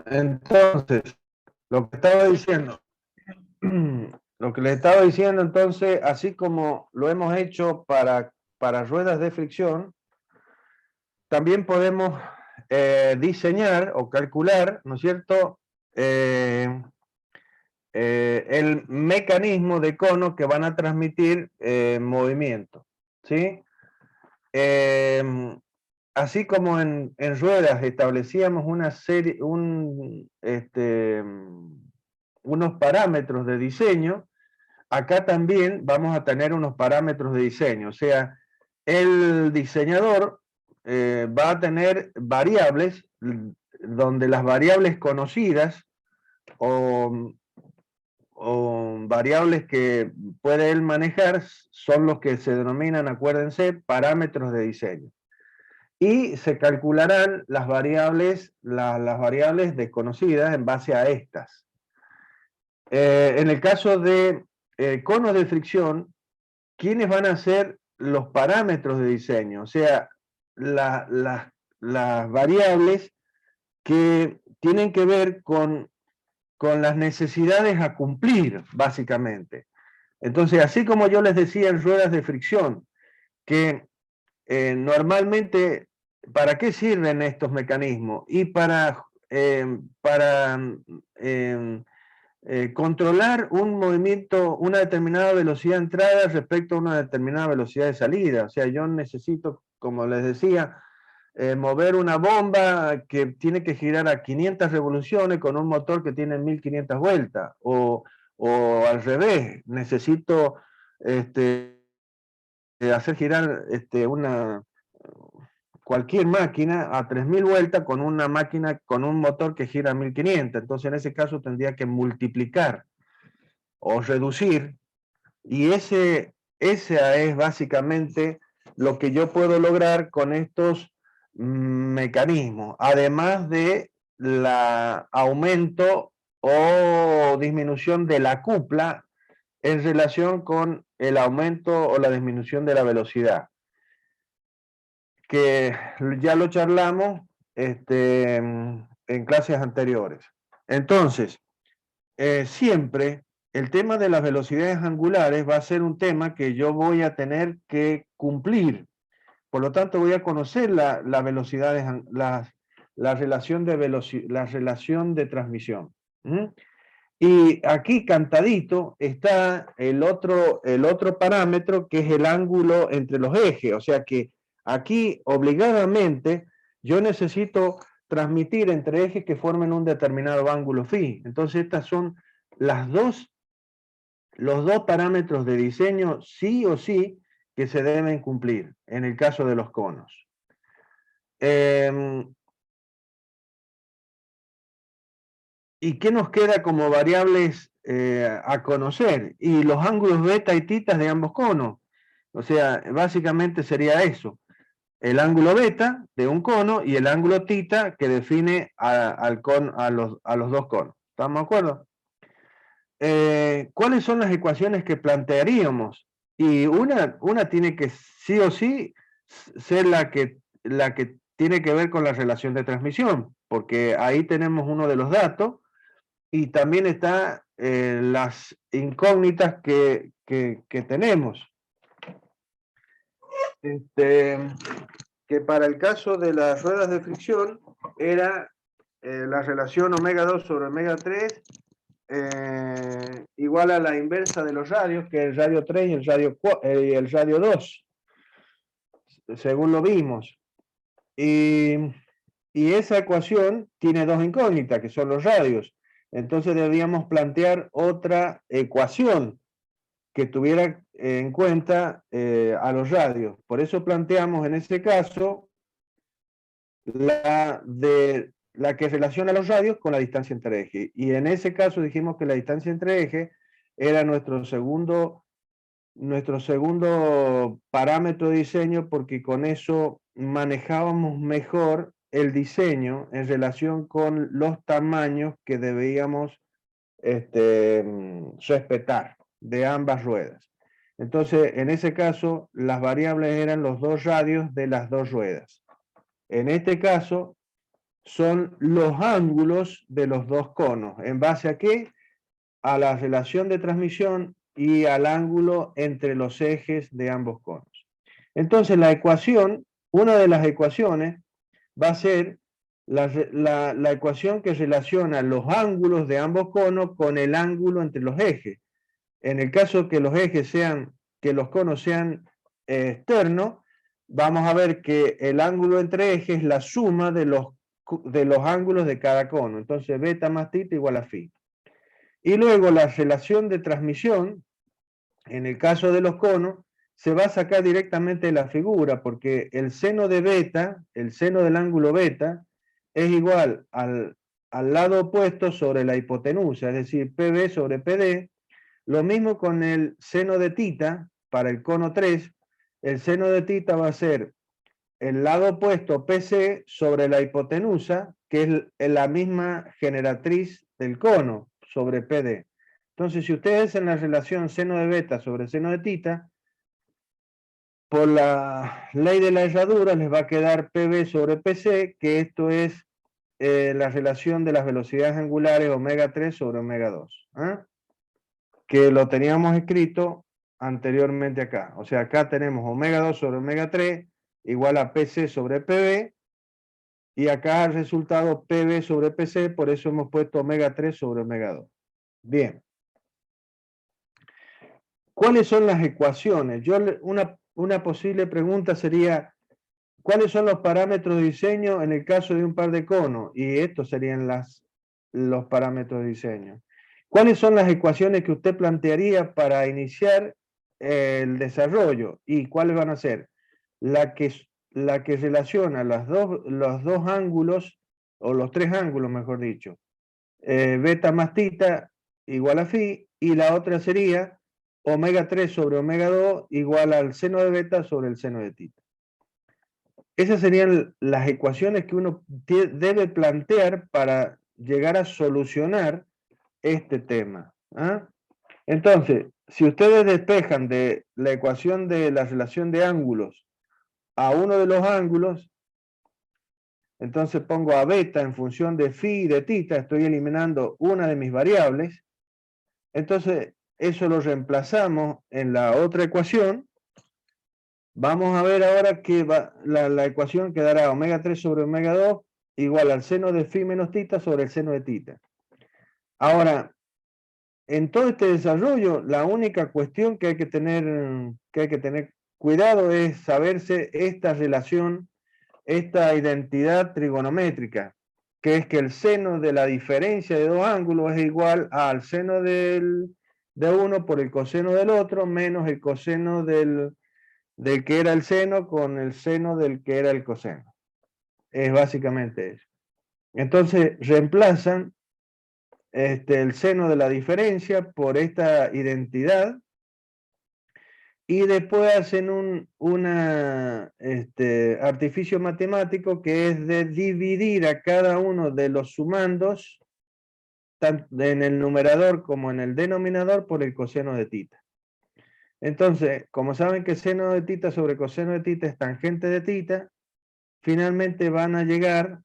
Entonces, lo que estaba diciendo, lo que les estaba diciendo, entonces, así como lo hemos hecho para ruedas de fricción, también podemos diseñar o calcular, ¿no es cierto?, el mecanismo de cono que van a transmitir movimiento, ¿sí? Así como en ruedas establecíamos una serie, unos parámetros de diseño, acá también vamos a tener unos parámetros de diseño. O sea, el diseñador va a tener variables donde las variables conocidas o, o variables que puede él manejar son los que se denominan, acuérdense, parámetros de diseño. Y se calcularán las variables desconocidas en base a estas. En el caso de conos de fricción, ¿quiénes van a ser los parámetros de diseño? O sea, las variables que tienen que ver con las necesidades a cumplir, básicamente. Entonces, así como yo les decía en ruedas de fricción, que normalmente, ¿para qué sirven estos mecanismos? Y para controlar un movimiento, una determinada velocidad de entrada respecto a una determinada velocidad de salida. O sea, yo necesito, como les decía, mover una bomba que tiene que girar a 500 revoluciones con un motor que tiene 1500 vueltas. O al revés, necesito hacer girar cualquier máquina a 3000 vueltas con una máquina con un motor que gira a 1500. Entonces, en ese caso tendría que multiplicar o reducir, y esa es básicamente lo que yo puedo lograr con estos mecanismos, además de la aumento o disminución de la cupla en relación con el aumento o la disminución de la velocidad, que ya lo charlamos en clases anteriores. Entonces, siempre el tema de las velocidades angulares va a ser un tema que yo voy a tener que cumplir. Por lo tanto, voy a conocer la velocidades, la relación la relación de transmisión. ¿Mm? Y aquí cantadito está el otro parámetro, que es el ángulo entre los ejes. O sea que aquí obligadamente yo necesito transmitir entre ejes que formen un determinado ángulo phi. Entonces estas son las los dos parámetros de diseño sí o sí que se deben cumplir en el caso de los conos. ¿Y qué nos queda como variables a conocer? Y los ángulos beta y tita de ambos conos. O sea, básicamente sería eso. El ángulo beta de un cono y el ángulo tita que define a los dos conos. ¿Estamos de acuerdo? ¿Cuáles son las ecuaciones que plantearíamos? Y una tiene que sí o sí ser la que tiene que ver con la relación de transmisión, porque ahí tenemos uno de los datos, y también está las incógnitas que tenemos. Que para el caso de las ruedas de fricción era la relación omega 2 sobre omega 3 igual a la inversa de los radios, que es el radio 3 y el radio 2, según lo vimos. Y esa ecuación tiene dos incógnitas, que son los radios. Entonces debíamos plantear otra ecuación que tuviera en cuenta a los radios. Por eso planteamos en ese caso la que relaciona los radios con la distancia entre ejes. Y en ese caso dijimos que la distancia entre ejes era nuestro segundo parámetro de diseño, porque con eso manejábamos mejor el diseño en relación con los tamaños que debíamos respetar de ambas ruedas. Entonces, en ese caso, las variables eran los dos radios de las dos ruedas. En este caso, son los ángulos de los dos conos. ¿En base a qué? A la relación de transmisión y al ángulo entre los ejes de ambos conos. Entonces la ecuación, una de las ecuaciones va a ser la ecuación que relaciona los ángulos de ambos conos con el ángulo entre los ejes. En el caso que los ejes sean, que los conos sean externos, vamos a ver que el ángulo entre ejes es la suma de los ángulos de cada cono. Entonces beta más tita igual a phi. Y luego la relación de transmisión, en el caso de los conos, se va a sacar directamente de la figura, porque el seno de beta, el seno del ángulo beta, es igual al lado opuesto sobre la hipotenusa, es decir, PB sobre PD. Lo mismo con el seno de tita, para el cono 3, el seno de tita va a ser el lado opuesto PC sobre la hipotenusa, que es la misma generatriz del cono, sobre PD. Entonces, si ustedes hacen la relación seno de beta sobre seno de tita, por la ley de la herradura les va a quedar PB sobre PC, que esto es la relación de las velocidades angulares omega 3 sobre omega 2. Que lo teníamos escrito anteriormente acá. O sea, acá tenemos omega 2 sobre omega 3 igual a PC sobre PB, y acá el resultado PB sobre PC, por eso hemos puesto omega 3 sobre omega 2. Bien. ¿Cuáles son las ecuaciones? Una posible pregunta sería, ¿cuáles son los parámetros de diseño en el caso de un par de conos? Y estos serían los parámetros de diseño. ¿Cuáles son las ecuaciones que usted plantearía para iniciar el desarrollo? ¿Y cuáles van a ser? La que relaciona los dos ángulos, o los tres ángulos, mejor dicho, beta más tita igual a phi, y la otra sería omega 3 sobre omega 2 igual al seno de beta sobre el seno de tita. Esas serían las ecuaciones que uno debe plantear para llegar a solucionar este tema. Entonces, si ustedes despejan de la ecuación de la relación de ángulos a uno de los ángulos, entonces pongo a beta en función de phi y de tita, estoy eliminando una de mis variables, entonces eso lo reemplazamos en la otra ecuación. Vamos a ver ahora que la ecuación quedará omega 3 sobre omega 2 igual al seno de phi menos tita sobre el seno de tita. Ahora, en todo este desarrollo, la única cuestión que hay que tener cuidado es saberse esta relación, esta identidad trigonométrica, que es que el seno de la diferencia de dos ángulos es igual al seno de uno por el coseno del otro menos el coseno del que era el seno con el seno del que era el coseno. Es básicamente eso. Entonces reemplazan el seno de la diferencia por esta identidad y después hacen un artificio matemático que es de dividir a cada uno de los sumandos, tanto en el numerador como en el denominador, por el coseno de tita. Entonces, como saben que seno de tita sobre coseno de tita es tangente de tita, finalmente van a llegar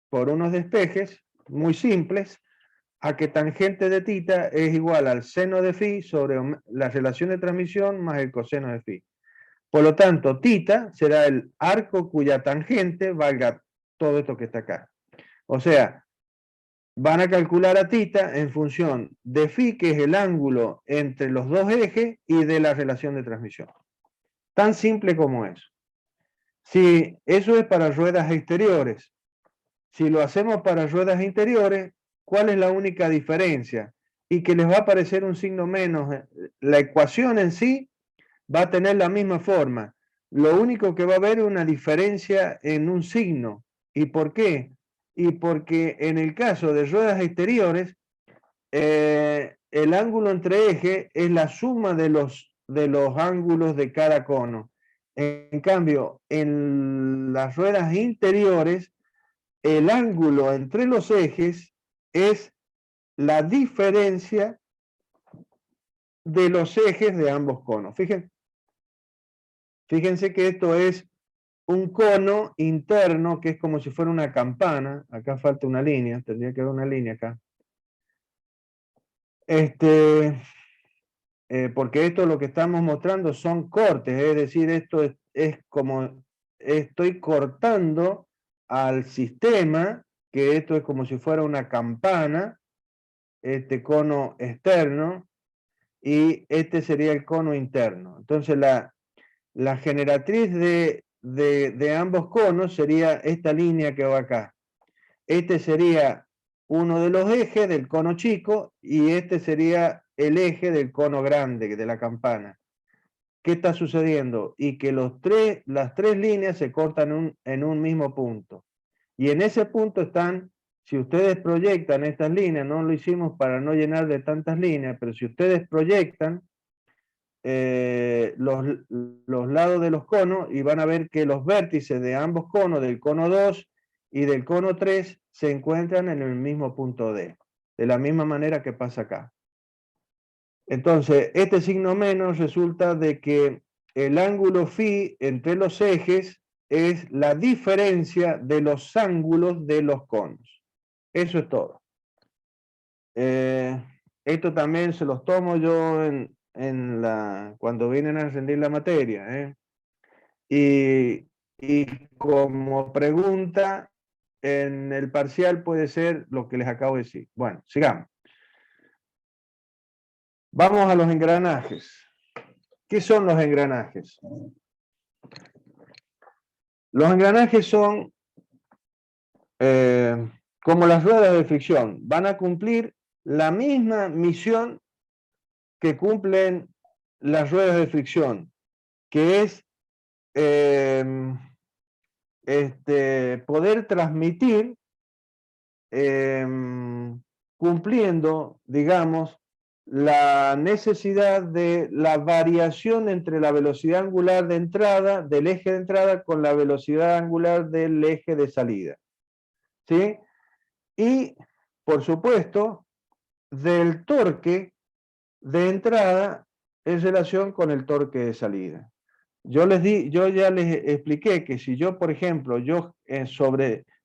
por unos despejes muy simples a que tangente de tita es igual al seno de phi sobre la relación de transmisión más el coseno de phi. Por lo tanto, tita será el arco cuya tangente valga todo esto que está acá. O sea, van a calcular a tita en función de phi, que es el ángulo entre los dos ejes, y de la relación de transmisión. Tan simple como eso. Si eso es para ruedas exteriores, si lo hacemos para ruedas interiores, ¿cuál es la única diferencia? Y que les va a aparecer un signo menos. La ecuación en sí va a tener la misma forma. Lo único que va a haber es una diferencia en un signo. ¿Y por qué? Y porque en el caso de ruedas exteriores, el ángulo entre ejes es la suma de los ángulos de cada cono. En cambio, en las ruedas interiores, el ángulo entre los ejes es la diferencia de los ejes de ambos conos. Fíjense que esto es un cono interno que es como si fuera una campana. Acá falta una línea, tendría que haber una línea acá. Porque esto lo que estamos mostrando son cortes, es decir, esto es como estoy cortando al sistema, que esto es como si fuera una campana, este cono externo, y este sería el cono interno. Entonces la generatriz de ambos conos sería esta línea que va acá. Este sería uno de los ejes del cono chico y este sería el eje del cono grande, de la campana. ¿Qué está sucediendo? Y que las tres líneas se cortan en un mismo punto. Y en ese punto están, si ustedes proyectan estas líneas, no lo hicimos para no llenar de tantas líneas, pero si ustedes proyectan los lados de los conos y van a ver que los vértices de ambos conos, del cono 2 y del cono 3, se encuentran en el mismo punto D, de la misma manera que pasa acá. Entonces, este signo menos resulta de que el ángulo phi entre los ejes es la diferencia de los ángulos de los conos. Eso es todo. Esto también se los tomo yo cuando vienen a rendir la materia. Y como pregunta, en el parcial puede ser lo que les acabo de decir. Bueno, sigamos. Vamos a los engranajes. ¿Qué son los engranajes? Los engranajes son como las ruedas de fricción. Van a cumplir la misma misión que cumplen las ruedas de fricción, que es poder transmitir cumpliendo, digamos, la necesidad de la variación entre la velocidad angular de entrada, del eje de entrada, con la velocidad angular del eje de salida. ¿Sí? Y, por supuesto, del torque de entrada en relación con el torque de salida. Yo ya les expliqué que si yo, por ejemplo,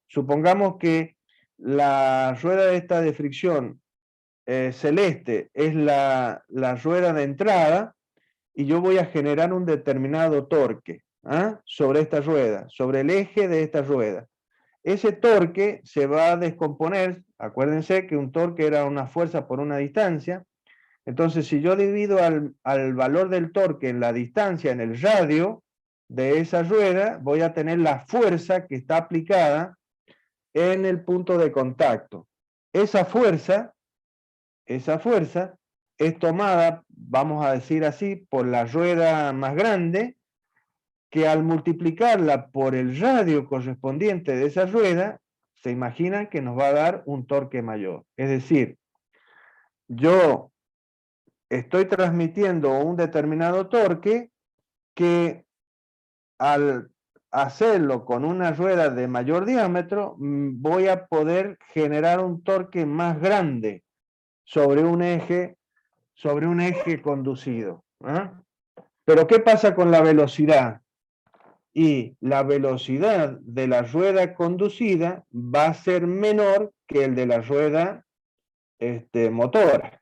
supongamos que la rueda esta de fricción celeste es la rueda de entrada y yo voy a generar un determinado torque sobre esta rueda, sobre el eje de esta rueda. Ese torque se va a descomponer, acuérdense que un torque era una fuerza por una distancia. Entonces, si yo divido al valor del torque en la distancia, en el radio de esa rueda, voy a tener la fuerza que está aplicada en el punto de contacto. Esa fuerza es tomada, vamos a decir así, por la rueda más grande, que al multiplicarla por el radio correspondiente de esa rueda, se imaginan que nos va a dar un torque mayor. Es decir, yo estoy transmitiendo un determinado torque que al hacerlo con una rueda de mayor diámetro, voy a poder generar un torque más grande sobre un eje conducido. Pero ¿qué pasa con la velocidad? Y la velocidad de la rueda conducida va a ser menor que el de la rueda motora.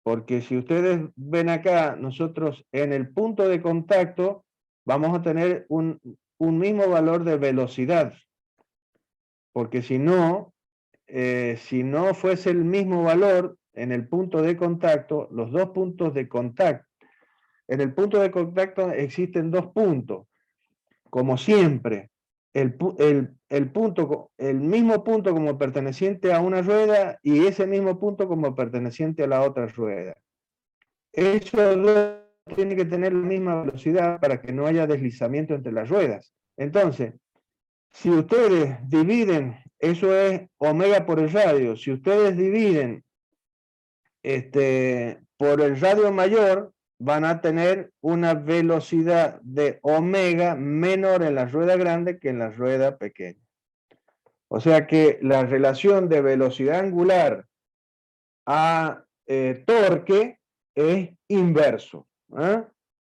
Porque si ustedes ven acá, nosotros en el punto de contacto vamos a tener un mismo valor de velocidad. Porque si no fuese el mismo valor en el punto de contacto, los dos puntos de contacto, en el punto de contacto existen dos puntos, como siempre, el mismo punto como perteneciente a una rueda y ese mismo punto como perteneciente a la otra rueda. Eso tiene que tener la misma velocidad para que no haya deslizamiento entre las ruedas. Entonces, si ustedes dividen, eso es omega por el radio, si ustedes dividen por el radio mayor, van a tener una velocidad de omega menor en la rueda grande que en la rueda pequeña. O sea que la relación de velocidad angular a torque es inverso.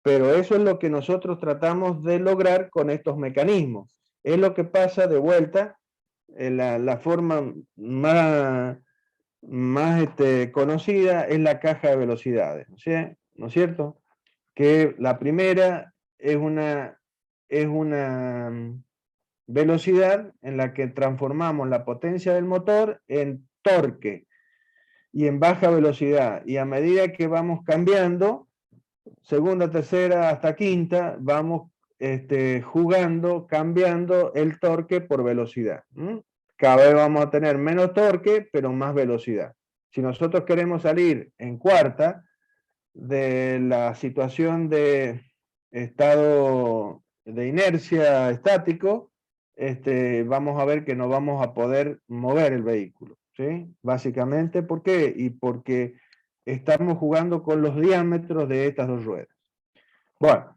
Pero eso es lo que nosotros tratamos de lograr con estos mecanismos. Es lo que pasa de vuelta, la forma más conocida es la caja de velocidades, ¿no es cierto? Que la primera es una velocidad en la que transformamos la potencia del motor en torque y en baja velocidad. Y a medida que vamos cambiando, segunda, tercera, hasta quinta, vamos cambiando el torque por velocidad. Cada vez vamos a tener menos torque, pero más velocidad. Si nosotros queremos salir en cuarta de la situación de estado de inercia estático, vamos a ver que no vamos a poder mover el vehículo, ¿sí? Básicamente, ¿por qué? Y porque estamos jugando con los diámetros de estas dos ruedas. Bueno,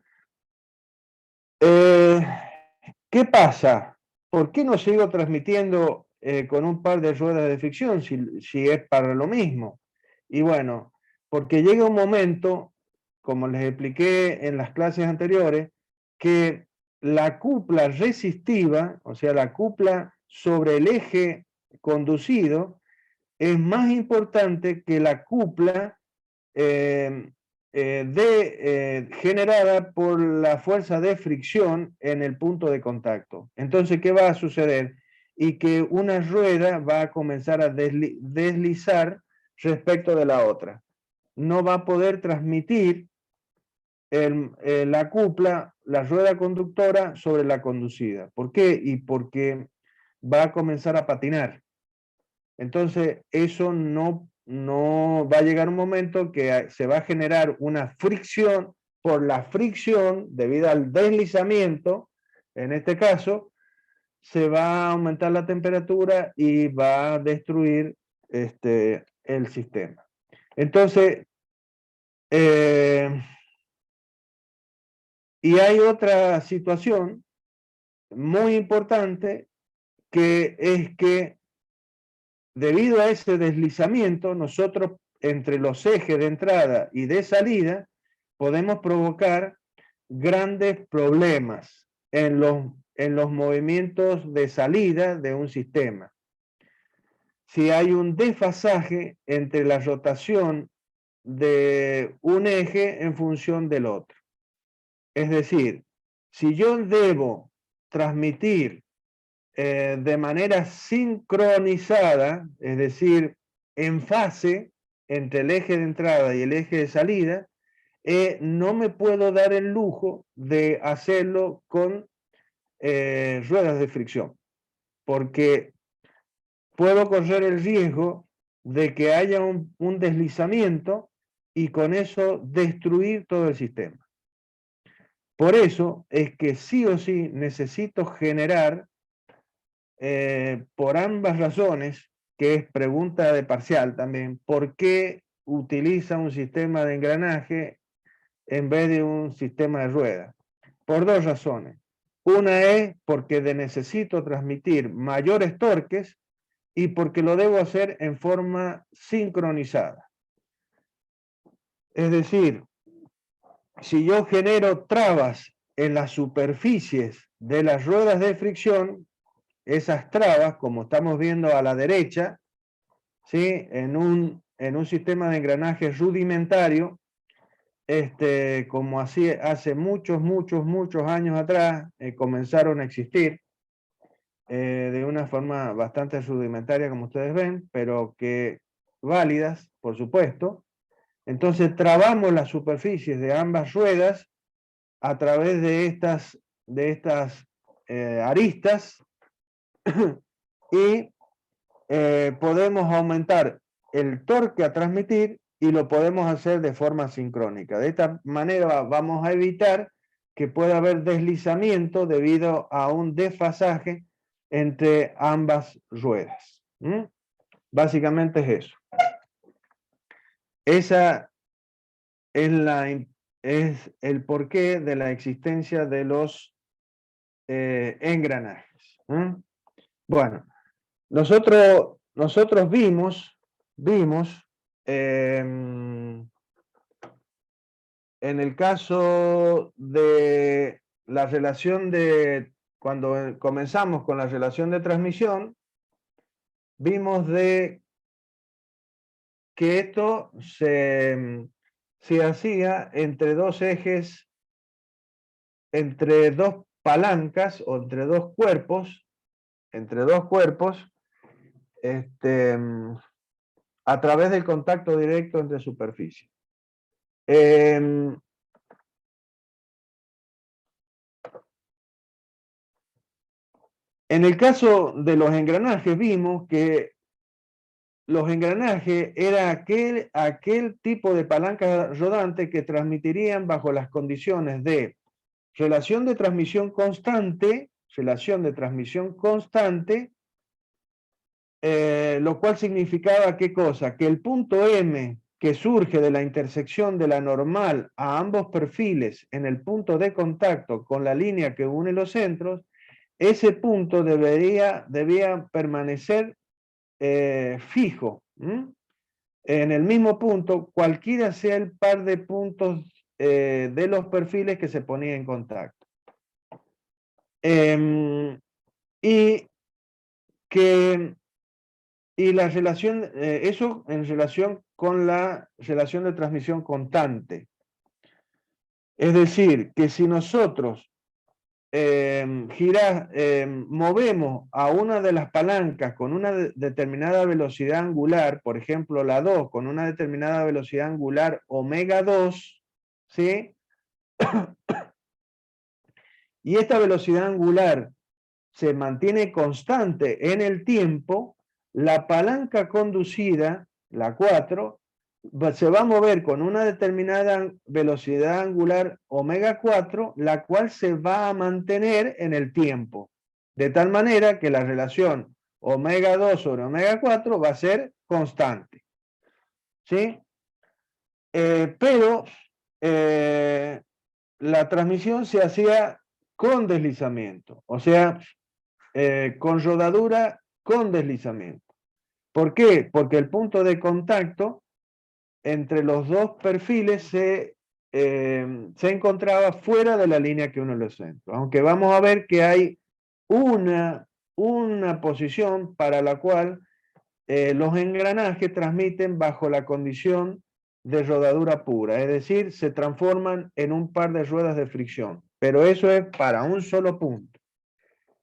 ¿qué pasa? ¿Por qué no sigo transmitiendo con un par de ruedas de fricción si es para lo mismo? Y bueno, porque llega un momento, como les expliqué en las clases anteriores, que la cupla resistiva, o sea, la cupla sobre el eje conducido, es más importante que la cupla generada por la fuerza de fricción en el punto de contacto. Entonces, ¿qué va a suceder? Y que una rueda va a comenzar a deslizar respecto de la otra. No va a poder transmitir la cupla, la rueda conductora sobre la conducida. ¿Por qué? Y porque va a comenzar a patinar. Entonces, eso no va a llegar un momento que se va a generar una fricción. Por la fricción, debido al deslizamiento, en este caso, se va a aumentar la temperatura y va a destruir el sistema. Entonces, y hay otra situación muy importante, que es que debido a ese deslizamiento, nosotros entre los ejes de entrada y de salida podemos provocar grandes problemas en los movimientos de salida de un sistema. Si hay un desfasaje entre la rotación de un eje en función del otro. Es decir, si yo debo transmitir de manera sincronizada, es decir, en fase entre el eje de entrada y el eje de salida, no me puedo dar el lujo de hacerlo con ruedas de fricción, porque puedo correr el riesgo de que haya un deslizamiento y con eso destruir todo el sistema. Por eso es que sí o sí necesito generar, por ambas razones, que es pregunta de parcial también, ¿por qué utiliza un sistema de engranaje en vez de un sistema de ruedas? Por dos razones. Una es porque necesito transmitir mayores torques y porque lo debo hacer en forma sincronizada. Es decir, si yo genero trabas en las superficies de las ruedas de fricción, esas trabas, como estamos viendo a la derecha, ¿sí? en un sistema de engranaje rudimentario, como así hace muchos años atrás comenzaron a existir, de una forma bastante rudimentaria, como ustedes ven, pero que válidas, por supuesto. Entonces trabamos las superficies de ambas ruedas a través de estas aristas y podemos aumentar el torque a transmitir y lo podemos hacer de forma sincrónica. De esta manera vamos a evitar que pueda haber deslizamiento debido a un desfasaje entre ambas ruedas. Básicamente es eso. Esa es el porqué de la existencia de los engranajes. Bueno, nosotros vimos en el caso de la relación de, cuando comenzamos con la relación de transmisión, vimos de que esto se hacía entre dos ejes, entre dos palancas o entre dos cuerpos, a través del contacto directo entre superficies. En el caso de los engranajes vimos que los engranajes era aquel tipo de palanca rodante que transmitirían bajo las condiciones de relación de transmisión constante, lo cual significaba ¿qué cosa? Que el punto M que surge de la intersección de la normal a ambos perfiles en el punto de contacto con la línea que une los centros, ese punto debía permanecer fijo. En el mismo punto, cualquiera sea el par de puntos de los perfiles que se ponía en contacto. Y la relación, eso en relación con la relación de transmisión constante. Es decir, que si nosotros movemos a una de las palancas con una determinada velocidad angular, por ejemplo la 2 con una determinada velocidad angular omega 2, ¿sí? Y esta velocidad angular se mantiene constante en el tiempo, la palanca conducida, la 4, se va a mover con una determinada velocidad angular omega 4, la cual se va a mantener en el tiempo, de tal manera que la relación omega 2 sobre omega 4 va a ser constante. ¿Sí? Pero la transmisión se hacía con deslizamiento, o sea, con rodadura con deslizamiento. ¿Por qué? Porque el punto de contacto entre los dos perfiles se encontraba fuera de la línea que une los centros. Aunque vamos a ver que hay una posición para la cual los engranajes transmiten bajo la condición de rodadura pura, es decir, se transforman en un par de ruedas de fricción, pero eso es para un solo punto.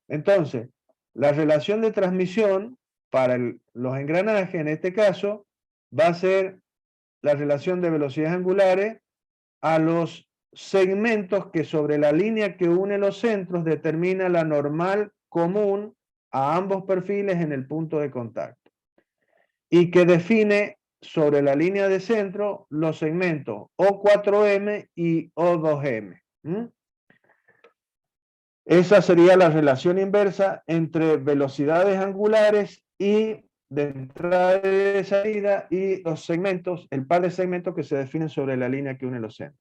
Entonces, la relación de transmisión para los engranajes, en este caso, va a ser la relación de velocidades angulares a los segmentos que sobre la línea que une los centros determina la normal común a ambos perfiles en el punto de contacto y que define sobre la línea de centro los segmentos O4M y O2M. Esa sería la relación inversa entre velocidades angulares y de entrada y de salida y los segmentos, el par de segmentos que se definen sobre la línea que une los centros.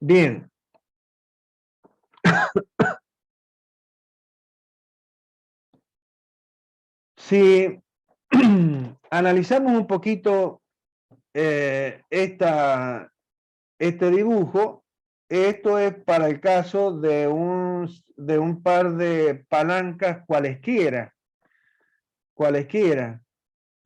Bien. Si analizamos un poquito este dibujo, esto es para el caso de un par de palancas cualesquiera,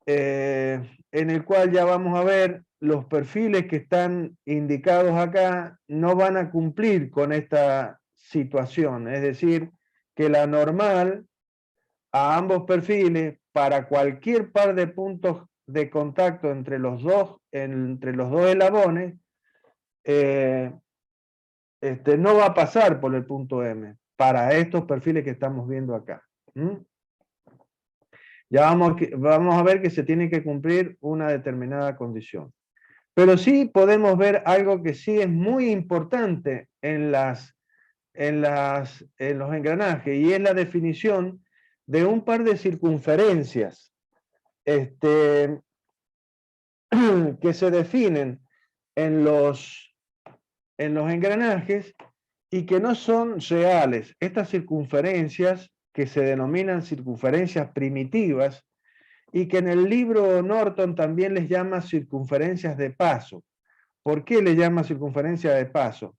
en el cual ya vamos a ver los perfiles que están indicados acá no van a cumplir con esta situación, es decir, que la normal a ambos perfiles para cualquier par de puntos de contacto entre los dos eslabones no va a pasar por el punto M para estos perfiles que estamos viendo acá. Ya vamos a ver que se tiene que cumplir una determinada condición. Pero sí podemos ver algo que sí es muy importante en los engranajes, y es la definición de un par de circunferencias que se definen en los engranajes y que no son reales. Estas circunferencias, que se denominan circunferencias primitivas, y que en el libro Norton también les llama circunferencias de paso. ¿Por qué le llama circunferencia de paso?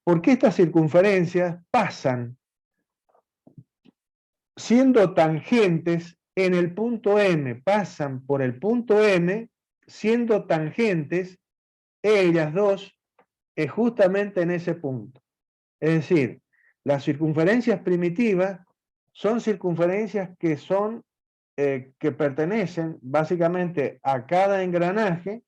Porque estas circunferencias pasan siendo tangentes en el punto M, pasan por el punto M siendo tangentes, ellas dos, justamente en ese punto. Es decir, las circunferencias primitivas son circunferencias que son, que pertenecen básicamente a cada engranaje,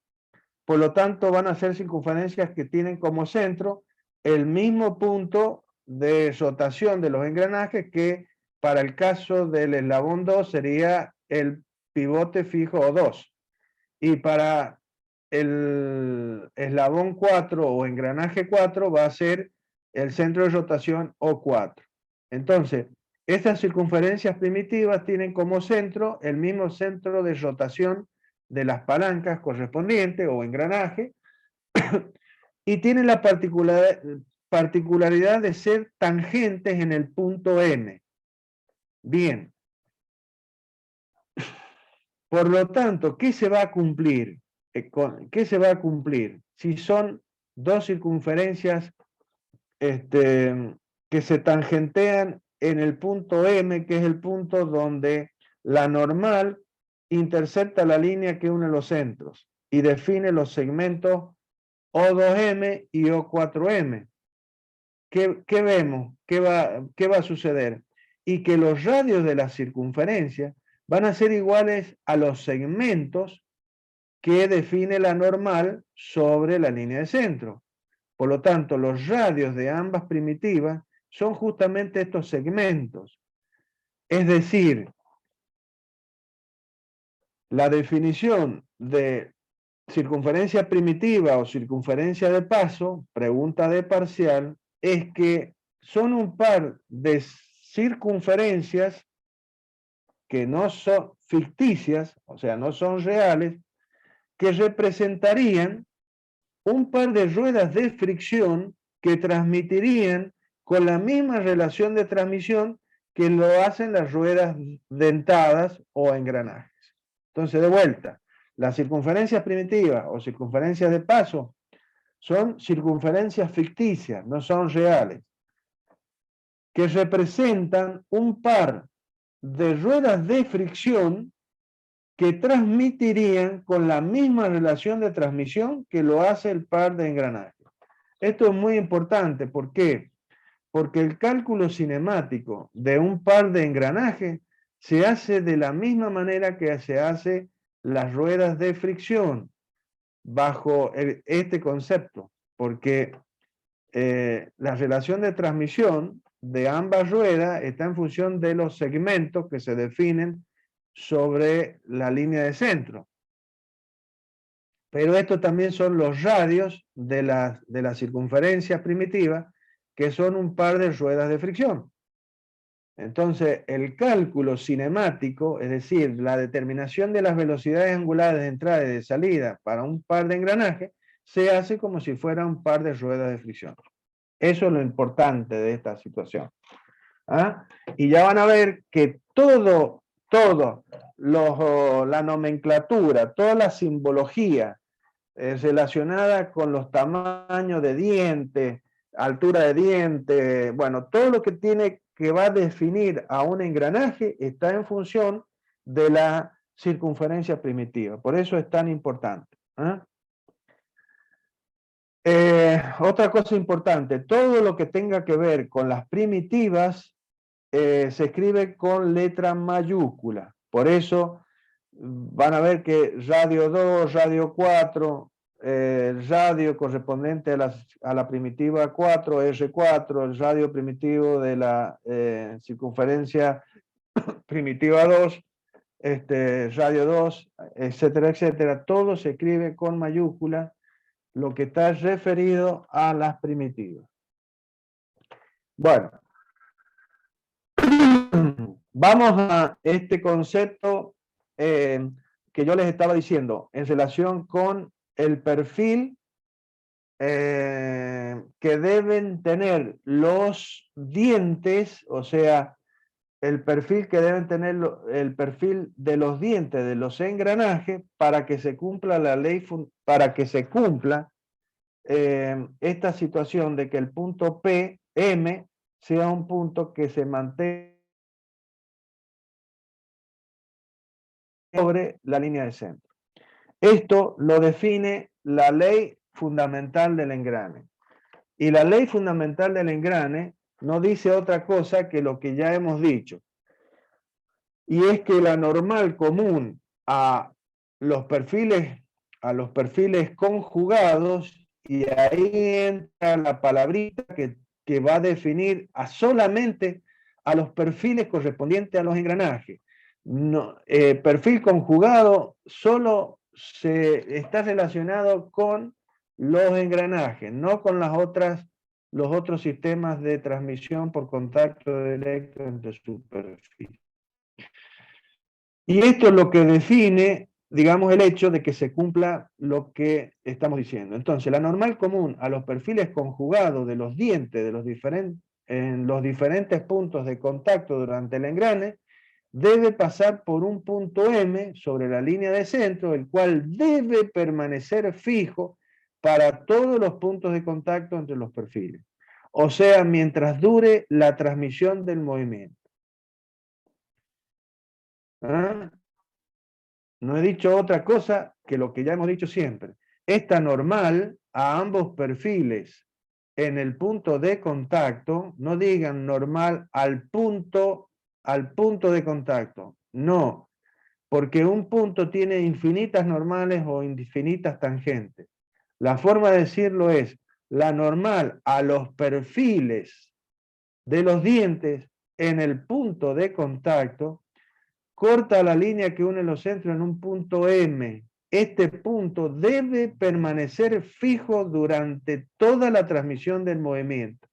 por lo tanto van a ser circunferencias que tienen como centro el mismo punto de rotación de los engranajes que para el caso del eslabón 2 sería el pivote fijo O2. Y para el eslabón 4 o engranaje 4 va a ser el centro de rotación O4. Entonces, estas circunferencias primitivas tienen como centro el mismo centro de rotación de las palancas correspondientes o engranaje y tienen la particularidad de ser tangentes en el punto M. Bien. Por lo tanto, ¿qué se va a cumplir? ¿Qué se va a cumplir? Si son dos circunferencias que se tangentean en el punto M, que es el punto donde la normal intercepta la línea que une los centros y define los segmentos O2M y O4M. ¿Qué vemos? ¿Qué va a suceder? Y que los radios de la circunferencia van a ser iguales a los segmentos que define la normal sobre la línea de centro. Por lo tanto, los radios de ambas primitivas son justamente estos segmentos. Es decir, la definición de circunferencia primitiva o circunferencia de paso, pregunta de parcial, es que son un par de circunferencias que no son ficticias, o sea, no son reales, que representarían un par de ruedas de fricción que transmitirían con la misma relación de transmisión que lo hacen las ruedas dentadas o engranajes. Entonces, de vuelta, las circunferencias primitivas o circunferencias de paso son circunferencias ficticias, no son reales, que representan un par de ruedas de fricción que transmitirían con la misma relación de transmisión que lo hace el par de engranajes. Esto es muy importante, ¿por qué? Porque el cálculo cinemático de un par de engranajes se hace de la misma manera que se hace las ruedas de fricción, bajo este concepto, porque la relación de transmisión de ambas ruedas está en función de los segmentos que se definen sobre la línea de centro. Pero estos también son los radios de las circunferencias primitivas, que son un par de ruedas de fricción. Entonces, el cálculo cinemático, es decir, la determinación de las velocidades angulares de entrada y de salida para un par de engranajes, se hace como si fuera un par de ruedas de fricción. Eso es lo importante de esta situación. ¿Ah? Y ya van a ver que la nomenclatura, toda la simbología relacionada con los tamaños de dientes, altura de diente, bueno, todo lo que va a definir a un engranaje está en función de la circunferencia primitiva. Por eso es tan importante. Otra cosa importante, todo lo que tenga que ver con las primitivas se escribe con letra mayúscula. Por eso van a ver que radio 2, radio 4, el radio correspondiente a la primitiva 4, R4, el radio primitivo de la circunferencia primitiva 2, radio 2, etcétera, etcétera. Todo se escribe con mayúscula, lo que está referido a las primitivas. Bueno, vamos a este concepto que yo les estaba diciendo en relación con el perfil que deben tener los dientes, o sea, el perfil que deben tener, el perfil de los dientes de los engranajes para que se cumpla la ley, para que se cumpla esta situación de que el punto PM sea un punto que se mantenga sobre la línea de centro. Esto lo define la ley fundamental del engrane. Y la ley fundamental del engrane no dice otra cosa que lo que ya hemos dicho. Y es que la normal común a los perfiles conjugados, y ahí entra la palabrita que va a definir solamente a los perfiles correspondientes a los engranajes. No, perfil conjugado solo está relacionado con los engranajes, no con los otros sistemas de transmisión por contacto directo entre sus perfiles. Y esto es lo que define, digamos, el hecho de que se cumpla lo que estamos diciendo. Entonces, la normal común a los perfiles conjugados de los dientes en los diferentes puntos de contacto durante el engrane debe pasar por un punto M sobre la línea de centro, el cual debe permanecer fijo para todos los puntos de contacto entre los perfiles. O sea, mientras dure la transmisión del movimiento. ¿Ah? No he dicho otra cosa que lo que ya hemos dicho siempre. Esta normal a ambos perfiles en el punto de contacto, no digan normal al punto de contacto. No, porque un punto tiene infinitas normales o infinitas tangentes. La forma de decirlo es la normal a los perfiles de los dientes en el punto de contacto corta la línea que une los centros en un punto M. Este punto debe permanecer fijo durante toda la transmisión del movimiento.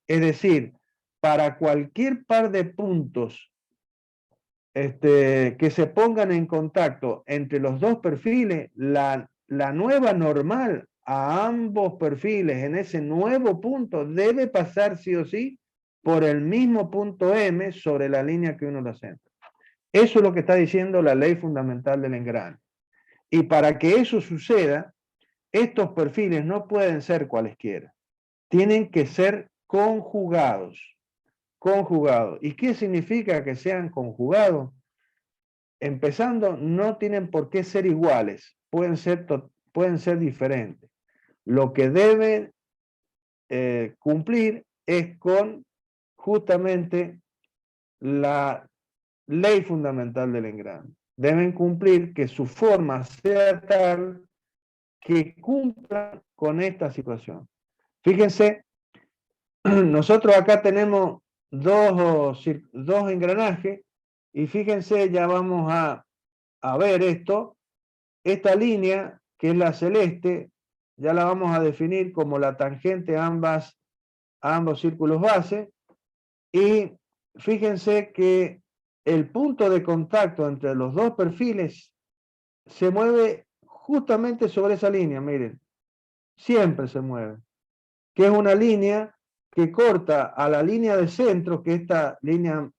Es decir, para cualquier par de puntos que se pongan en contacto entre los dos perfiles, la nueva normal a ambos perfiles en ese nuevo punto debe pasar sí o sí por el mismo punto M sobre la línea que une los centros. Eso es lo que está diciendo la ley fundamental del engrane. Y para que eso suceda, estos perfiles no pueden ser cualesquiera. Tienen que ser conjugados. Conjugados. ¿Y qué significa que sean conjugados? Empezando, no tienen por qué ser iguales. Pueden ser diferentes. Lo que deben cumplir es con justamente la ley fundamental del engrane. Deben cumplir que su forma sea tal que cumpla con esta situación. Fíjense, nosotros acá tenemos dos engranajes y fíjense, ya vamos a ver esto. Esta línea, que es la celeste, ya la vamos a definir como la tangente a ambos círculos base. Y fíjense que el punto de contacto entre los dos perfiles se mueve justamente sobre esa línea, miren, siempre se mueve, que es una línea que corta a la línea de centro, que es esta línea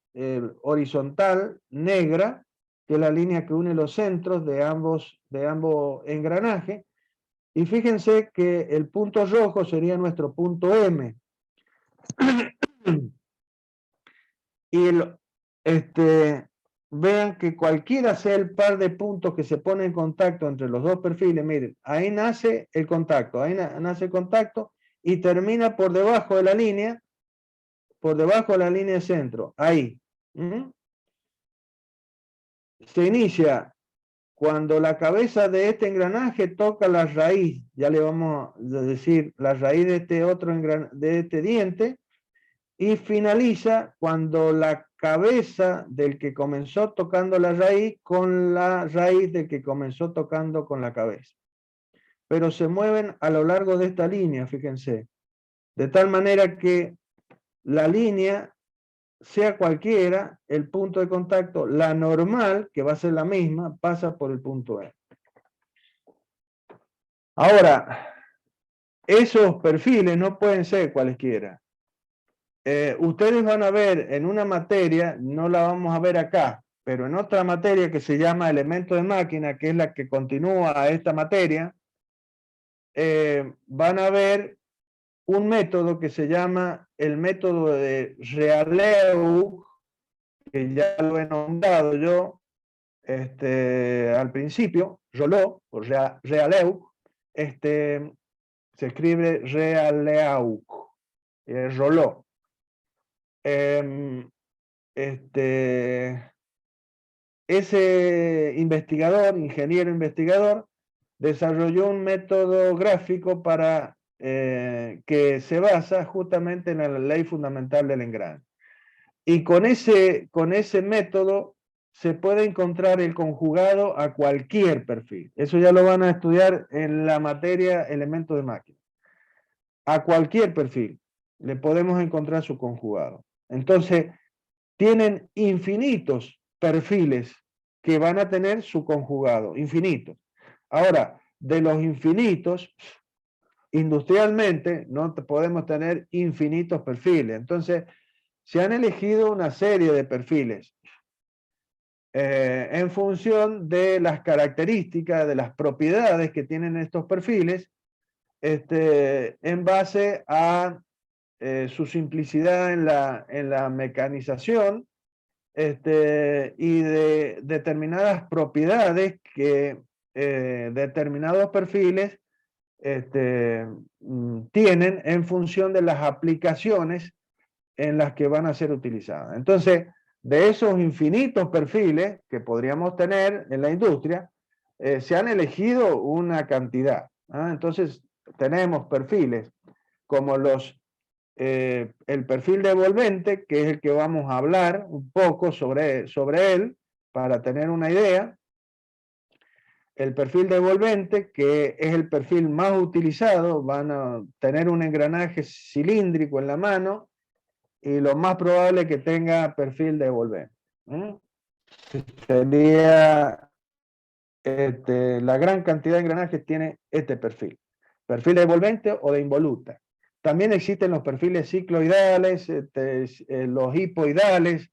horizontal negra, que es la línea que une los centros de ambos engranajes, y fíjense que el punto rojo sería nuestro punto M. Y vean que cualquiera sea el par de puntos que se pone en contacto entre los dos perfiles, miren, ahí nace el contacto, y termina por debajo de la línea, de centro, ahí. Se inicia cuando la cabeza de este engranaje toca la raíz, ya le vamos a decir la raíz de este diente, y finaliza cuando la cabeza del que comenzó tocando la raíz con la raíz del que comenzó tocando con la cabeza. Pero se mueven a lo largo de esta línea, fíjense, de tal manera que la línea, sea cualquiera, el punto de contacto, la normal, que va a ser la misma, pasa por el punto E. Ahora, esos perfiles no pueden ser cualesquiera. ustedes van a ver en una materia, no la vamos a ver acá, pero en otra materia que se llama elementos de máquina, que es la que continúa a esta materia, van a ver un método que se llama el método de Realeau, que ya lo he nombrado yo al principio, Roló, o Realeau, se escribe Realeau, Roló. Ese investigador, ingeniero investigador, desarrolló un método gráfico para que se basa justamente en la ley fundamental del engrane. Y con ese método se puede encontrar el conjugado a cualquier perfil. Eso ya lo van a estudiar en la materia elementos de máquina. A cualquier perfil le podemos encontrar su conjugado. Entonces, tienen infinitos perfiles que van a tener su conjugado, infinitos. Ahora, de los infinitos, industrialmente no podemos tener infinitos perfiles. Entonces, se han elegido una serie de perfiles en función de las características, de las propiedades que tienen estos perfiles, en base a su simplicidad en la mecanización, y de determinadas propiedades que determinados perfiles tienen en función de las aplicaciones en las que van a ser utilizadas. Entonces, de esos infinitos perfiles que podríamos tener en la industria, se han elegido una cantidad. Entonces, tenemos perfiles como el perfil devolvente, que es el que vamos a hablar un poco sobre él, para tener una idea. El perfil devolvente, que es el perfil más utilizado, van a tener un engranaje cilíndrico en la mano, y lo más probable es que tenga perfil devolvente. Sería, la gran cantidad de engranajes tiene este perfil devolvente o de involuta. También existen los perfiles cicloidales, los hipoidales,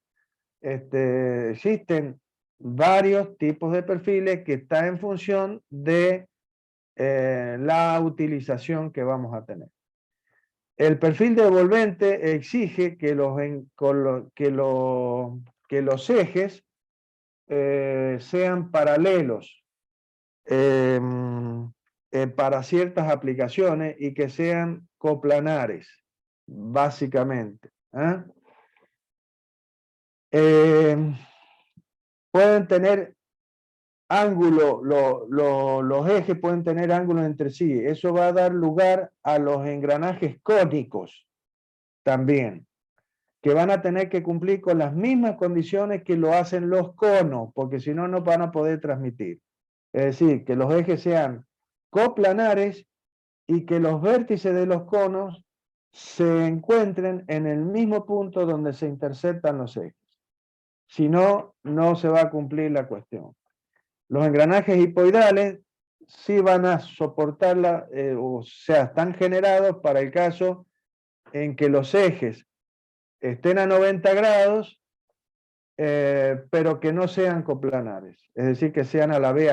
existen varios tipos de perfiles que están en función de la utilización que vamos a tener. El perfil devolvente exige que los ejes sean paralelos para ciertas aplicaciones y que sean coplanares, básicamente. Pueden tener ángulo, los ejes pueden tener ángulos entre sí. Eso va a dar lugar a los engranajes cónicos también, que van a tener que cumplir con las mismas condiciones que lo hacen los conos, porque si no, no van a poder transmitir. Es decir, que los ejes sean coplanares y que los vértices de los conos se encuentren en el mismo punto donde se interceptan los ejes. Si no, no se va a cumplir la cuestión. Los engranajes hipoidales sí van a soportarla, o sea, están generados para el caso en que los ejes estén a 90 grados, pero que no sean coplanares, es decir, que sean a la vez